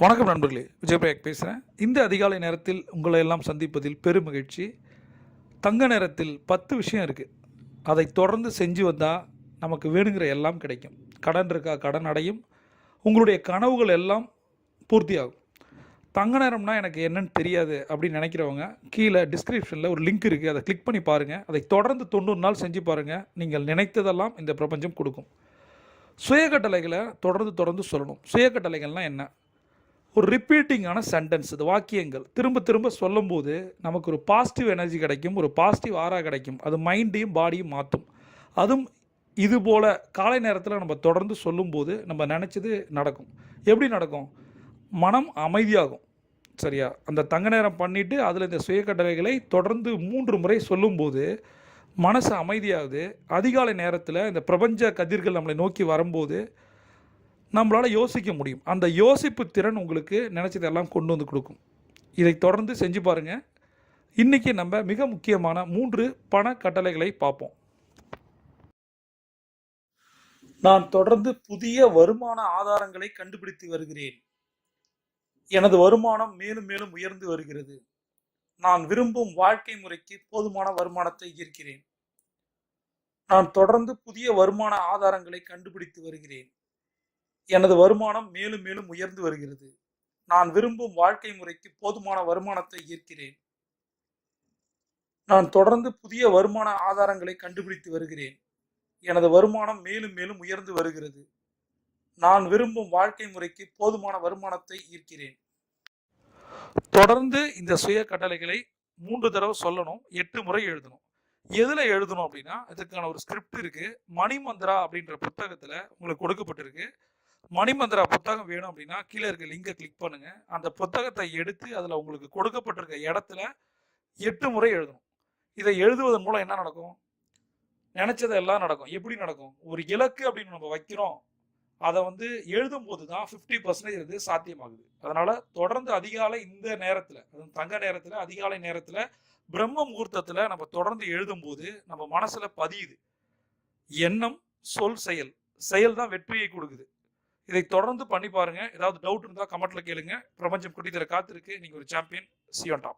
வணக்கம் நண்பர்களே, விஜயபிரயாக் பேசுகிறேன். இந்த அதிகாலை நேரத்தில் உங்களை எல்லாம் சந்திப்பதில் பெரும் மகிழ்ச்சி. தங்க நேரத்தில் 10 விஷயம் இருக்குது. அதை தொடர்ந்து செஞ்சு வந்தால் நமக்கு வேணுங்கிற எல்லாம் கிடைக்கும். கடன் இருக்கா, கடன் அடையும். உங்களுடைய கனவுகள் எல்லாம் பூர்த்தியாகும். தங்க நேரம்னா எனக்கு என்னன்னு தெரியாது அப்படின்னு நினைக்கிறவங்க, கீழே டிஸ்கிரிப்ஷனில் ஒரு லிங்க் இருக்குது, அதை கிளிக் பண்ணி பாருங்கள். அதை தொடர்ந்து 90 நாள் செஞ்சு பாருங்கள். நீங்கள் நினைத்ததெல்லாம் இந்த பிரபஞ்சம் கொடுக்கும். சுயக்கட்டளைகளை தொடர்ந்து சொல்லணும். சுயக்கட்டளைகள்னால் என்ன? ஒரு ரிப்பீட்டிங்கான சென்டென்ஸ், இது வாக்கியங்கள் திரும்ப திரும்ப சொல்லும்போது நமக்கு ஒரு பாசிட்டிவ் எனர்ஜி கிடைக்கும், ஒரு பாசிட்டிவ் ஆரா கிடைக்கும். அது மைண்டையும் பாடியும் மாற்றும். அதுவும் இது போல் காலை நேரத்தில் நம்ம தொடர்ந்து சொல்லும்போது நம்ம நினச்சது நடக்கும். எப்படி நடக்கும்? மனம் அமைதியாகும். சரியா? அந்த தங்க நேரம் பண்ணிவிட்டு அதில் இந்த சுயக்கட்டளைகளை தொடர்ந்து 3 முறை சொல்லும்போது மனசு அமைதியாகுது. அதிகாலை நேரத்தில் இந்த பிரபஞ்ச கதிர்கள் நம்மளை நோக்கி வரும்போது நம்மளால் யோசிக்க முடியும். அந்த யோசிப்பு திறன் உங்களுக்கு நினச்சதெல்லாம் கொண்டு வந்து கொடுக்கும். இதை தொடர்ந்து செஞ்சு பாருங்கள். இன்றைக்கி நம்ம மிக முக்கியமான 3 பண கட்டளைகளை பார்ப்போம். நான் தொடர்ந்து புதிய வருமான ஆதாரங்களை கண்டுபிடித்து வருகிறேன். எனது வருமானம் மேலும் மேலும் உயர்ந்து வருகிறது. நான் விரும்பும் வாழ்க்கை முறைக்கு போதுமான வருமானத்தை ஈர்க்கிறேன். நான் தொடர்ந்து புதிய வருமான ஆதாரங்களை கண்டுபிடித்து வருகிறேன். எனது வருமானம் மேலும் மேலும் உயர்ந்து வருகிறது. நான் விரும்பும் வாழ்க்கை முறைக்கு போதுமான வருமானத்தை ஈர்க்கிறேன். நான் தொடர்ந்து புதிய வருமான ஆதாரங்களை கண்டுபிடித்து வருகிறேன். எனது வருமானம் மேலும் மேலும் உயர்ந்து வருகிறது. நான் விரும்பும் வாழ்க்கை முறைக்கு போதுமான வருமானத்தை ஈர்க்கிறேன். தொடர்ந்து இந்த சுய கட்டளைகளை 3 தடவை சொல்லணும். 8 முறை எழுதணும். எதுல எழுதணும் அப்படின்னா, இதுக்கான ஒரு ஸ்கிரிப்ட் இருக்கு. மணிமந்திரா அப்படின்ற புத்தகத்துல உங்களுக்கு கொடுக்கப்பட்டிருக்கு. மணிமந்திரா புத்தகம் வேணும் அப்படின்னா கீழே இருக்க லிங்கை கிளிக் பண்ணுங்க. அந்த புத்தகத்தை எடுத்து அதில் உங்களுக்கு கொடுக்கப்பட்டிருக்க இடத்துல 8 முறை எழுதணும். இதை எழுதுவதன் மூலம் என்ன நடக்கும்? நினைச்சது எல்லாம் நடக்கும். எப்படி நடக்கும்? ஒரு இலக்கு அப்படின்னு நம்ம வைக்கிறோம், அதை எழுதும் போது தான் 50% இது சாத்தியமாகுது. அதனால தொடர்ந்து அதிகாலை இந்த நேரத்தில், தங்க நேரத்தில், அதிகாலை நேரத்தில், பிரம்ம முகூர்த்தத்தில் நம்ம தொடர்ந்து எழுதும் போது நம்ம மனசுல பதியுது. எண்ணம், சொல், செயல் தான் வெற்றியை கொடுக்குது. இதை தொடர்ந்து பண்ணி பாருங்க. ஏதாவது டவுட் இருந்தால் கமெண்ட்ல கேளுங்க. பிரபஞ்சம் குட்டி தர காத்திருக்கு. நீங்க ஒரு champion. See you on top.